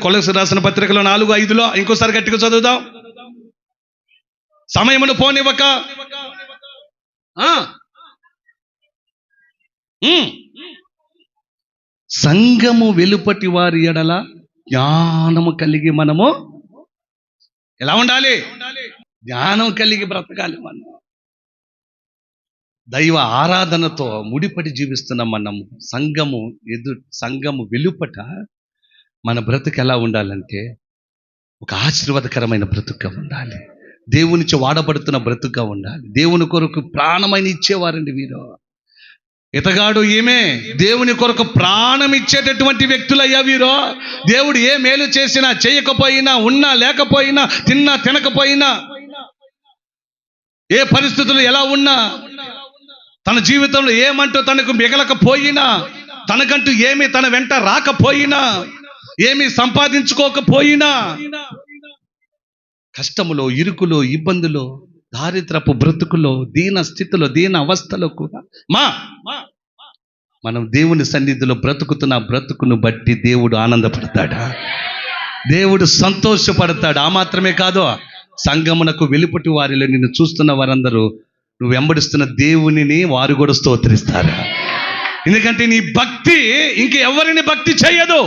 కొలస్సీలకు రాసిన పత్రికలో 4:5 ఇంకోసారి గట్టిగా చదువుదాం. సమయమును పోనివ్వక సంఘము వెలుపటి వారి ఎడల జ్ఞానము కలిగి మనము ఎలా ఉండాలి? జ్ఞానం కలిగి బ్రతకాలి. మనం దైవ ఆరాధనతో ముడిపడి జీవిస్తున్నాం. మనము సంఘము వెలుపట మన బ్రతుకు ఎలా ఉండాలంటే ఒక ఆశీర్వాదకరమైన బ్రతుకుగా ఉండాలి. దేవునిచే వాడబడుతున్న బ్రతుకుగా ఉండాలి. దేవుని కొరకు ప్రాణమైన ఇచ్చేవారండి వీరు. ఇతగాడు ఈమె దేవుని కొరకు ప్రాణం ఇచ్చేటటువంటి వ్యక్తులయ్యా వీరు. దేవుడు ఏ మేలు చేసినా చేయకపోయినా, ఉన్నా లేకపోయినా, తిన్నా తినకపోయినా, ఏ పరిస్థితులు ఎలా ఉన్నా, తన జీవితంలో ఏమంటూ తనకు మిగలకపోయినా, తనకంటూ ఏమీ తన వెంట రాకపోయినా, ఏమీ సంపాదించుకోకపోయినా, కష్టములో, ఇరుకులో, ఇబ్బందులో, దారిద్రపు బ్రతుకులో, దీన స్థితిలో, దీన అవస్థలో కూడా మనం దేవుని సన్నిధిలో బ్రతుకుతున్న బ్రతుకును బట్టి దేవుడు ఆనందపడతాడా? దేవుడు సంతోషపడతాడు. ఆ మాత్రమే కాదు, సంఘమునకు వెలుపటి వారిలో నిన్ను చూస్తున్న వారందరూ నువ్వు వెంబడిస్తున్న దేవునిని వారు కూడా స్తోత్రిస్తారు. ఎందుకంటే నీ భక్తి ఇంక ఎవరిని భక్తి చేయదు,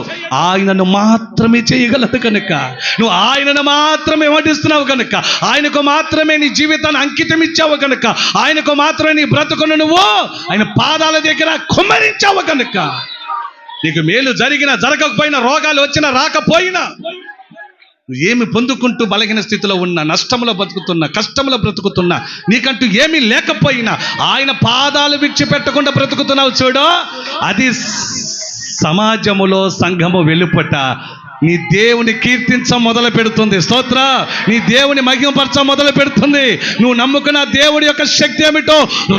ఆయనను మాత్రమే చేయగలదు కనుక. నువ్వు ఆయనను మాత్రమే వడ్డిస్తున్నావు కనుక, ఆయనకు మాత్రమే నీ జీవితాన్ని అంకితం ఇచ్చావు కనుక, ఆయనకు మాత్రమే నీ బ్రతుకును నువ్వు ఆయన పాదాల దగ్గర కుమ్మరించావు కనుక, నీకు మేలు జరిగినా జరగకపోయినా, రోగాలు వచ్చినా రాకపోయినా, నువ్వు ఏమి పొందుకుంటూ బలహీన స్థితిలో ఉన్నా, నష్టంలో బతుకుతున్నా, కష్టంలో బ్రతుకుతున్నా, నీకంటూ ఏమీ లేకపోయినా ఆయన పాదాలు విడిచిపెట్టకుండా బ్రతుకుతున్నావు చూడు, అది సమాజములో సంఘము వెలుపట నీ దేవుని కీర్తించ మొదలు పెడుతుంది. స్తోత్ర. నీ దేవుని మహిమపరచ మొదలు పెడుతుంది. నువ్వు నమ్ముకున్న దేవుడి యొక్క శక్తి ఏమిటో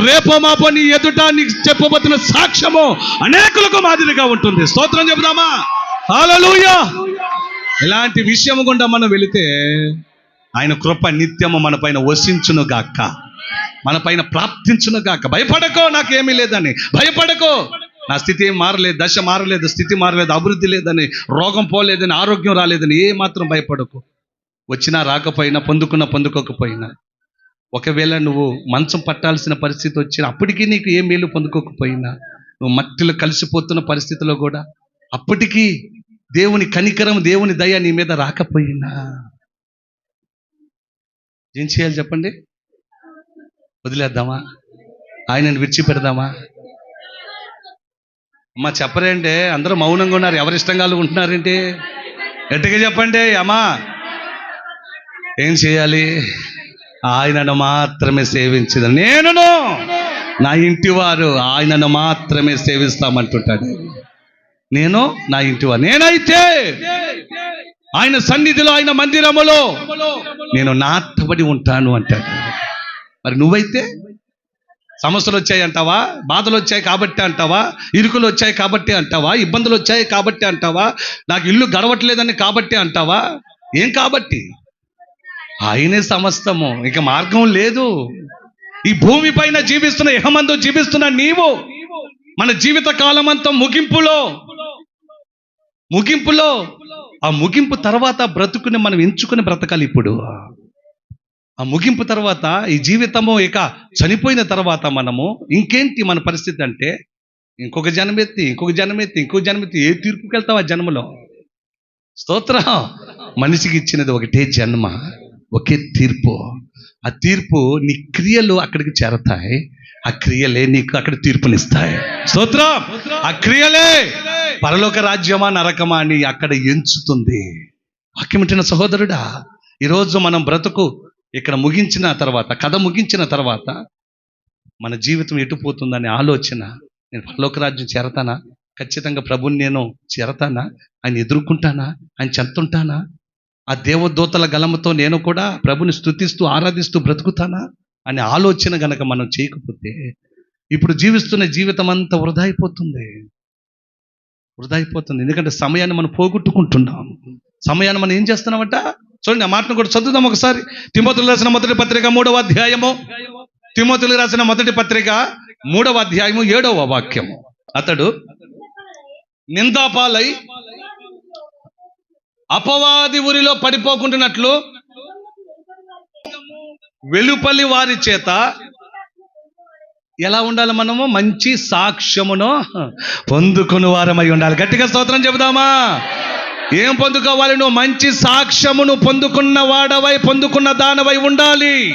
రేపో మాపో నీ ఎదుట నీకు చెప్పబోతున్న సాక్ష్యము అనేకులకు మాదిరిగా ఉంటుంది. స్తోత్రం చెబుదామా? హల్లెలూయా. ఇలాంటి విషయం గుండా మనం వెళితే ఆయన కృప నిత్యము మన పైన వసించును గాక, మన పైన ప్రాప్తించును గాక. భయపడకో, నాకేమీ లేదని భయపడకో. నా స్థితి ఏం మారలేదు, దశ మారలేదు, స్థితి మారలేదు, అభివృద్ధి లేదని, రోగం పోలేదని, ఆరోగ్యం రాలేదని ఏ మాత్రం భయపడకు. వచ్చినా రాకపోయినా, పొందుకోకపోయినా, ఒకవేళ నువ్వు మంచం పట్టాల్సిన పరిస్థితి వచ్చినా, అప్పటికీ నీకు ఏ మేలు పొందుకోకపోయినా, నువ్వు మట్టిలో కలిసిపోతున్న పరిస్థితిలో కూడా అప్పటికీ దేవుని కనికరం, దేవుని దయ నీ మీద రాకపోయినా ఏం చేయాలి చెప్పండి? వదిలేద్దామా? ఆయనను విడిచిపెడదామా? అమ్మా చెప్పరేంటే, అందరూ మౌనంగా ఉన్నారు, ఎవరిష్టంగా ఉంటున్నారేంటి? గట్టిగా చెప్పండి అమ్మా. ఏం చేయాలి? ఆయనను మాత్రమే సేవించదు. నేనును నా ఇంటి వారు ఆయనను మాత్రమే సేవిస్తామంటుంటాడు. నేను నా ఇంటివారు, నేనైతే ఆయన సన్నిధిలో, ఆయన మందిరములో నేను నాటబడి ఉంటాను అంటాడు. మరి నువ్వైతే సమస్యలు వచ్చాయి అంటావా? బాధలు వచ్చాయి కాబట్టి అంటావా? ఇరుకులు వచ్చాయి కాబట్టి అంటావా? ఇబ్బందులు వచ్చాయి కాబట్టి అంటావా? నాకు ఇల్లు గడవట్లేదని కాబట్టి అంటావా? ఏం కాబట్టి? ఆయనే సమస్తము, ఇక మార్గం లేదు. ఈ భూమి పైన జీవిస్తున్న, యెహోవాతో జీవిస్తున్న నీవు మన జీవిత కాలం అంతా ముగింపులో ఆ ముగింపు తర్వాత బ్రతుకుని మనం ఎంచుకుని బ్రతకాలి. ఇప్పుడు ఆ ముగింపు తర్వాత ఈ జీవితము ఇక చనిపోయిన తర్వాత మనము ఇంకేంటి మన పరిస్థితి అంటే, ఇంకొక జన్మెత్తి ఏ తీర్పుకి వెళ్తావు ఆ జన్మలో? స్తోత్రం. మనిషికి ఇచ్చినది ఒకటే జన్మ, ఒకే తీర్పు. ఆ తీర్పు నీ క్రియలు అక్కడికి చేరతాయి, ఆ క్రియలే నీకు అక్కడ తీర్పునిస్తాయి. స్తోత్రం. ఆ క్రియలే పరలోక రాజ్యమా నరకమా అని అక్కడ ఎంచుతుంది. వాక్యం వింటున్న సహోదరుడా, ఈరోజు మనం బ్రతుకు ఇక్కడ ముగించిన తర్వాత, కథ ముగించిన తర్వాత మన జీవితం ఎటుపోతుందనే ఆలోచన, నేను పరలోక రాజ్యం చేరతానా? ఖచ్చితంగా ప్రభుని నేను చేరతానా? ఆయన ఎదుర్కొంటానా? ఆయన చెంతుంటానా? ఆ దేవదూతల గలముతో నేను కూడా ప్రభుని స్తుతిస్తూ ఆరాధిస్తూ బ్రతుకుతానా అనే ఆలోచన గనక మనం చేయకపోతే ఇప్పుడు జీవిస్తున్న జీవితం అంతా వృధా అయిపోతుంది. ఎందుకంటే సమయాన్ని మనం పోగొట్టుకుంటున్నాం. సమయాన్ని మనం ఏం చేస్తున్నామంట? చూడండి, ఆ మాటను కూడా చదువుదాం ఒకసారి. తిమోతిలకు రాసిన మొదటి పత్రిక 3వ అధ్యాయము, తిమోతిలకు రాసిన మొదటి పత్రిక 3వ అధ్యాయము 7వ వాక్యము. అతడు నిందాపాలై అపవాది ఊరిలో పడిపోకుంటున్నట్లు వెలుపలి వారి చేత ఎలా ఉండాలి? మనము మంచి సాక్ష్యమును పొందుకుని వారమై ఉండాలి. గట్టిగా స్తోత్రం చెబుదామా? ఏం పొందుకోవాలి? నువ్వు మంచి సాక్ష్యమును పొందుకున్న వాడవై, పొందుకున్న దానవై ఉండాలి.